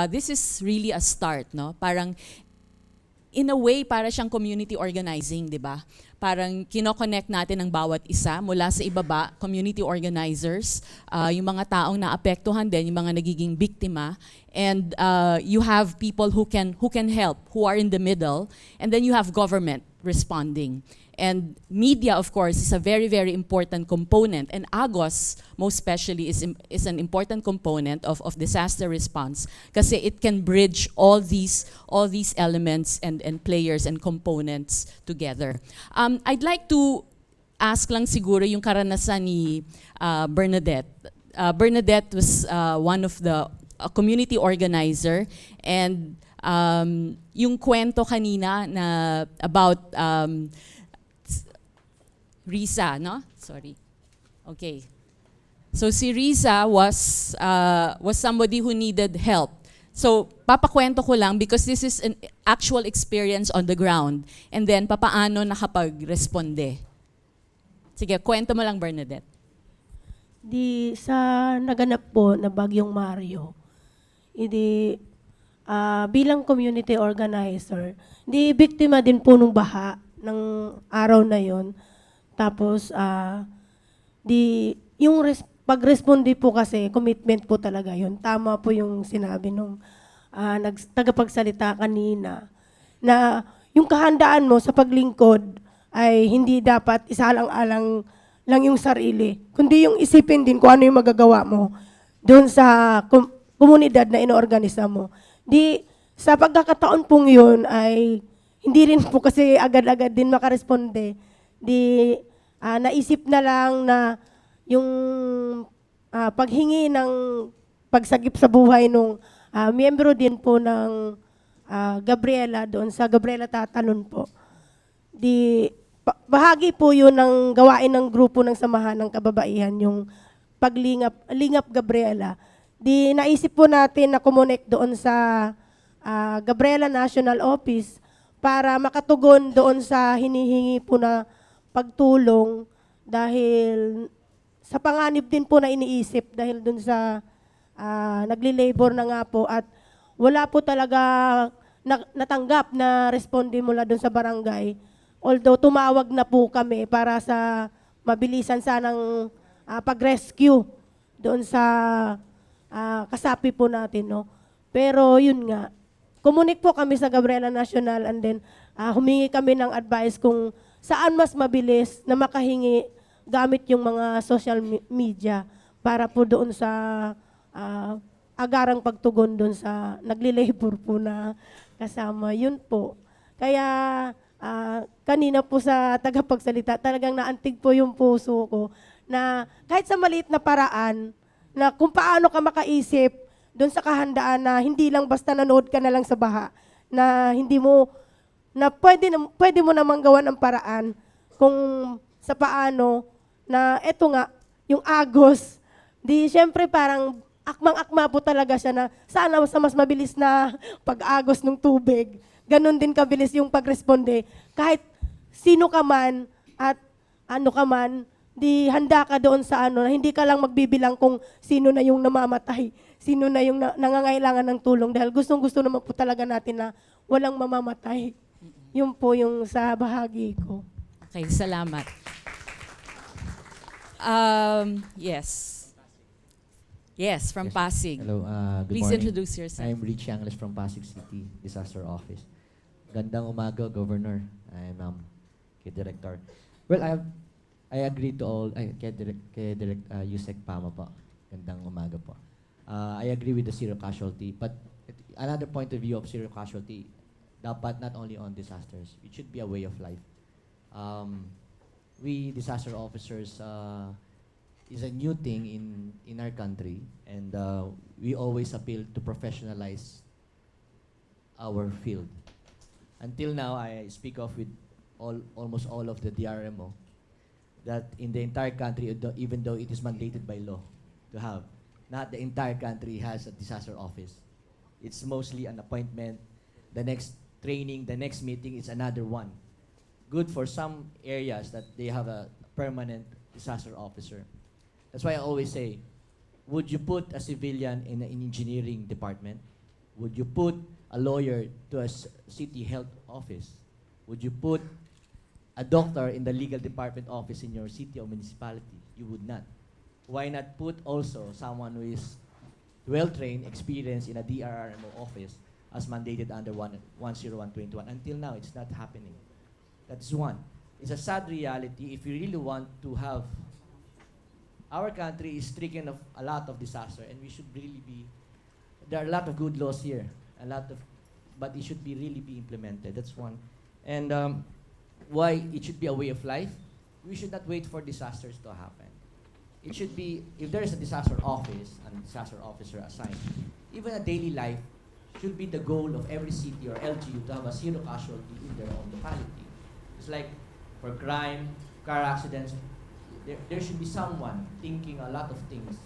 This is really a start, no? Parang in a way, para siyang community organizing, di ba? Parang kinoconnect natin ang bawat isa mula sa ibaba, community organizers, yung mga taong naapektuhan din, yung mga nagiging biktima, and you have people who can help, who are in the middle, and then you have government responding. And media, of course, is a very, very important component. And AGOS, most especially, is an important component of disaster response kasi it can bridge all these elements and players and components together. I'd like to ask lang siguro yung karanasan ni Bernadette. Bernadette was one of the community organizer, and yung kwento kanina na about Risa, no? Sorry. Okay. So si Risa was somebody who needed help. So papakwento ko lang because this is an actual experience on the ground. And then papaano nakapag-responde. Sige, kwento mo lang, Bernadette. Di sa naganap po na Bagyong Mario, bilang community organizer, biktima din po nung baha ng araw na yon. Tapos, pag-responde po kasi, commitment po talaga yon. Tama po yung sinabi nung tagapagsalita kanina, na yung kahandaan mo sa paglingkod ay hindi dapat isalang-alang lang yung sarili, kundi yung isipin din kung ano yung magagawa mo doon sa komunidad na inoorganisa mo. Sa pagkakataon pong yun ay hindi rin po kasi agad-agad din makaresponde. Naisip na lang na yung paghingi ng pagsagip sa buhay nung miyembro din po ng Gabriela, doon sa Gabriela Tatalon po. Bahagi po yun ng gawain ng grupo ng Samahan ng Kababaihan, yung Lingap Gabriela. Naisip po natin na kumonek doon sa Gabriela National Office para makatugon doon sa hinihingi po na pagtulong dahil sa panganib din po na iniisip dahil dun sa nagli-labor na nga po at wala po talaga natanggap na responde mula dun sa barangay. Although tumawag na po kami para sa mabilisan sanang pag-rescue doon sa kasapi po natin, no? Pero yun nga, kumunik po kami sa Gabriela National and then humingi kami ng advice kung saan mas mabilis na makahingi gamit yung mga social media para po doon sa agarang pagtugon doon sa nagli-labor po na kasama. Yun po. Kaya kanina po sa tagapagsalita, talagang naantig po yung puso ko na kahit sa maliit na paraan na kung paano ka makaisip doon sa kahandaan na hindi lang basta nanood ka na lang sa baha, na hindi mo na pwede mo namang gawa ng paraan kung sa paano na eto nga, yung agos, syempre parang akmang-akma po talaga siya na sana sa mas mabilis na pag-agos ng tubig, ganun din kabilis yung pag-responde. Kahit sino ka man at ano ka man, handa ka doon sa na hindi ka lang magbibilang kung sino na yung namamatay, sino na yung nangangailangan ng tulong dahil gustong-gusto naman po talaga natin na walang mamamatay. Yun po yung sa bahagi ko. Okay, salamat. Yes. Yes, from Pasig. Hello, good Please morning. introduce yourself. I'm Rich Angles from Pasig City Disaster Office. Gandang umaga, Governor. I'm kay Director. Well, I agree to all, kay Direct Yusek Pama po. Gandang umaga po. I agree with the zero casualty, but another point of view of zero casualty, dapat not only on disasters, it should be a way of life. We disaster officers is a new thing in our country, and we always appeal to professionalize our field. Until now, I speak of with almost all of the DRMO that in the entire country, even though it is mandated by law to have, not the entire country has a disaster office. It's mostly an appointment. The next training, the next meeting is another one. Good for some areas that they have a permanent disaster officer. That's why I always say, would you put a civilian in an engineering department? Would you put a lawyer to a city health office? Would you put a doctor in the legal department office in your city or municipality? You would not. Why not put also someone who is well-trained, experienced in a DRRMO office as mandated under 10121? Until now, it's not happening. That is one. It's a sad reality if you really want to have. Our country is stricken of a lot of disaster, and we should really be. There are a lot of good laws here, but it should be really be implemented. That's one. And why it should be a way of life? We should not wait for disasters to happen. It should be, if there is a disaster office and disaster officer assigned, even a daily life should be the goal of every city or LGU to have a zero casualty in their own locality. It's like for crime, car accidents, there should be someone thinking a lot of things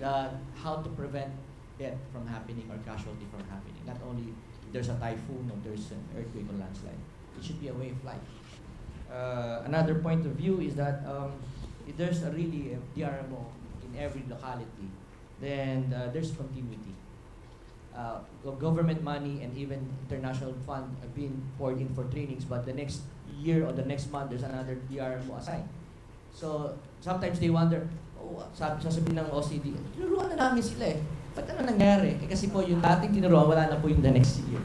that how to prevent death from happening or casualty from happening. Not only if there's a typhoon or there's an earthquake or landslide. It should be a way of life. Another point of view is that if there's a really DRMO in every locality, then there's continuity. Government money and even international fund have been poured in for trainings, but the next year or the next month, there's another DRMO assigned. So sometimes they wonder, sasabihin ng OCD, tinuruan na namin sila eh. Ba't ano nangyari? Kasi po yung dating tinuruan, wala na po yung the next year.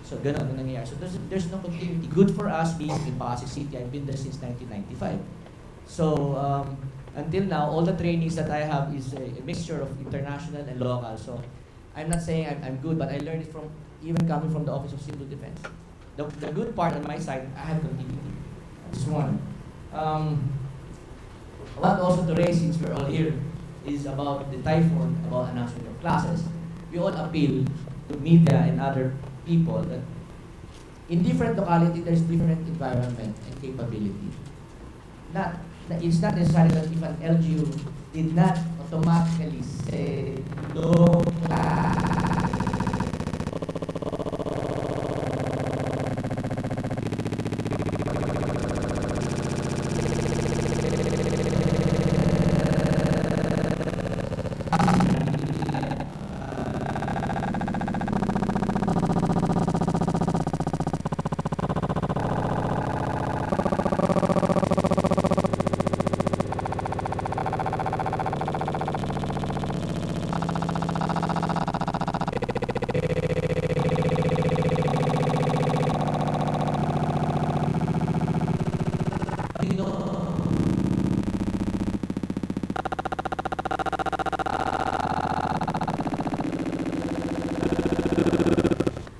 So ganun ang nangyayari. So there's no continuity. Good for us being in Pasig City. I've been there since 1995. So until now, all the trainings that I have is a mixture of international and local. So I'm not saying I'm good, but I learned it from even coming from the Office of Civil Defense. The good part on my side, I have continuity. This one. I want also to raise, since we're all here, is about the typhoon, about announcement of classes. We all appeal to media and other people that in different locality, there's different environment and capability. It's not necessary that if an LGU did not automatically say no class.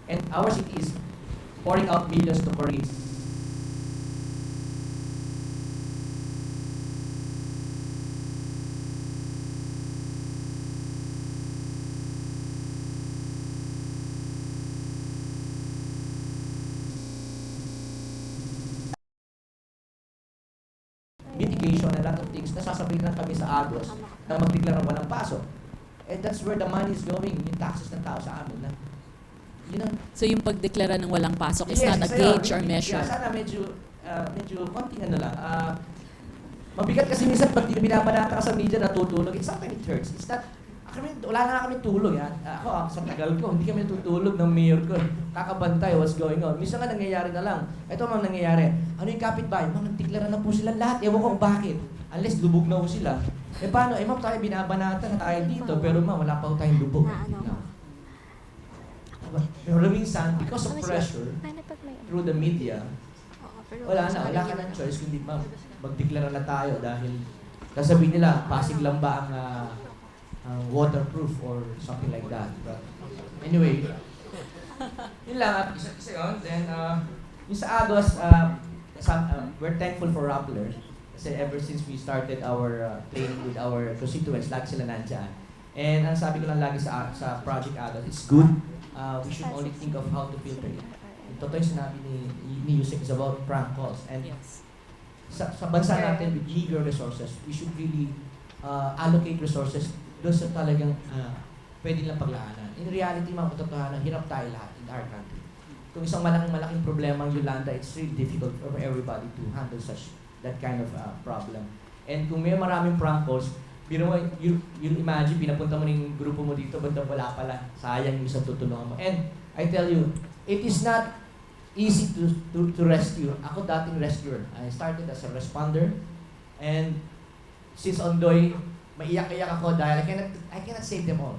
And our city is pouring out millions to Koreans. Mitigation and a lot of things, nasasabihin na kami sa Agos na magdeklara ng walang pasok. And that's where the money is going, yung taxes ng tao sa amin. Yun ang So yung pagdeklara ng walang pasok is Yes, not a isa yun. gauge or measure. Yeah, sana medyo konting ano lang. Mabigat kasi minsan pag binabanata ka sa media natutulog, sometimes it hurts. It's not, wala na kami tulog. Ako, sa tagal ko, hindi kami natutulog ng mayor ko. Kakabantay what's going on. Minsan nga nangyayari na lang. Ito ma'am nangyayari. Ano yung kapitbahay? Ma'am, nagdeklara na po sila lahat. Ewan ko bakit. Unless lubog na po sila. Eh paano? Eh ma'am, tayo binabanata na tayo dito. Pero ma'am, wala pa po tayong lubog. No. Pero minsan, because of pressure through the media, wala ka ng choice kundi magdeklara na tayo dahil sasabihin nila, Pasig lang ba ang waterproof or something like that. But anyway, yun lang, isa yun. Then, yung sa Agos, we're thankful for Rappler kasi ever since we started our training with our constituents, lagi sila nandyan. And ang sabi ko lang lagi sa Project Agos, it's good. We should only think of how to filter it. Totoo yung sinabi ni Yusek is about prank calls. And Yes. sa bansa natin with meager resources, we should really allocate resources doon sa talagang pwede lang paglaanan. In reality, mga katotohanan, hirap tayo lahat in our country. Kung isang malaking problema ang Yolanda, it's really difficult for everybody to handle that kind of problem. And kung may maraming prank calls, Biro mo, you imagine, pinapunta mo na yung grupo mo dito, ba't daw wala pala? Sayang yung isang tutulungan mo. And I tell you, it is not easy to rescue. Ako dating rescuer. I started as a responder. And since Ondoy, maiyak-iyak ako dahil I cannot save them all.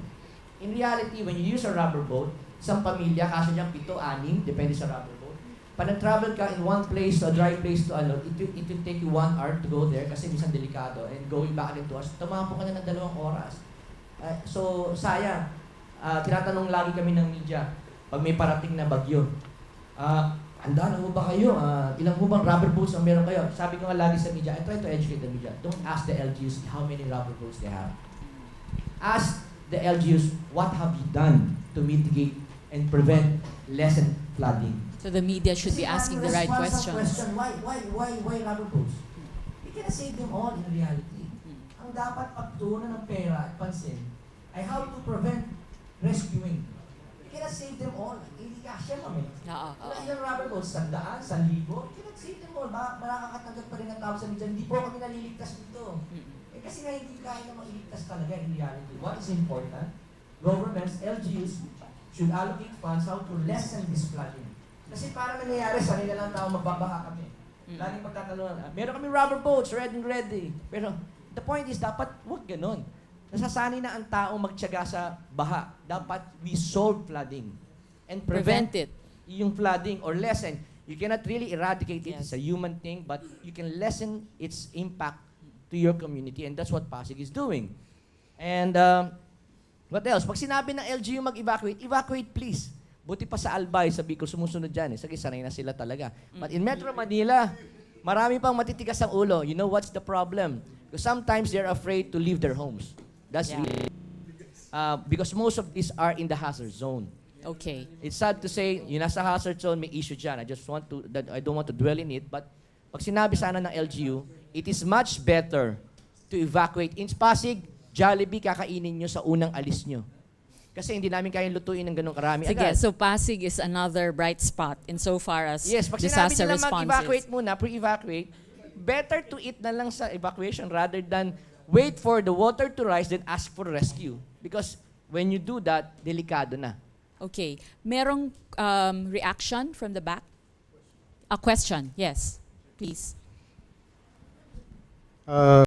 In reality, when you use a rubber boat, isang pamilya, kaso niyang 7, 6, depende sa rubber boat. Pag nag-travel ka in one place to a dry place to ano, it will take you 1 hour to go there kasi minsan delikado. And going back into us, tumapo ka na ng 2 oras. So, sayang. Tinatanong lagi kami ng media, pag may parating na bagyo, handa na ho ba kayo? Ilang ho bang rubber boats ang meron kayo? Sabi ko nga lagi sa media, I try to educate the media. Don't ask the LGUs how many rubber boats they have. Ask the LGUs, what have you done to mitigate and prevent, lessen flooding? So the media should be Kasi asking the right question, questions. why rubber boats? You cannot save them all in reality. Ang dapat pagtuunan ng pera at pansin ay how to prevent rescuing. You cannot save them all. Hindi kasya kami. Oo. Ilang rubber boats? 100, 1,000? You cannot save them all. Makakatagat pa rin ang tao sa media. Hindi po kami naliligtas dito. Kasi nga hindi kaya na mailigtas talaga in reality. What is important? Governments, LGUs, should allocate funds how to lessen this flooding. Kasi parang nangyayari sa nila lang tao magbabaha kami. Laging pagtatanungan, meron kami rubber boats, ready. Pero the point is, dapat wag ganun. Nasasanay na ang tao magtiyaga sa baha. Dapat we solve flooding. And Prevent prevent it. yung flooding or lessen. You cannot really eradicate it. Yes. It's a human thing, but you can lessen its impact to your community. And that's what Pasig is doing. And what else? Pag sinabi ng LGU mag-evacuate, evacuate please. Buti pa sa Albay, sa Bicol, sumusunod dyan. Sige, sanay na sila talaga. But in Metro Manila, marami pang matitigas ang ulo. You know what's the problem? Because sometimes they're afraid to leave their homes. That's Yeah. really, because most of these are in the hazard zone. Okay. It's sad to say, yung nasa hazard zone, may issue dyan. I don't want to dwell in it, but pag sinabi sana ng LGU, it is much better to evacuate. In Pasig, Jollibee kakainin nyo sa unang alis nyo. Kasi hindi namin kayang lutuin ng ganong karami Sige, agad. so Pasig is another bright spot insofar as Yes, pag sinabi disaster nila response mag-evacuate is. muna, pre-evacuate, better to eat na lang sa evacuation rather than wait for the water to rise then ask for rescue. Because when you do that, delikado na. Okay. Merong reaction from the back? A question, yes. Please.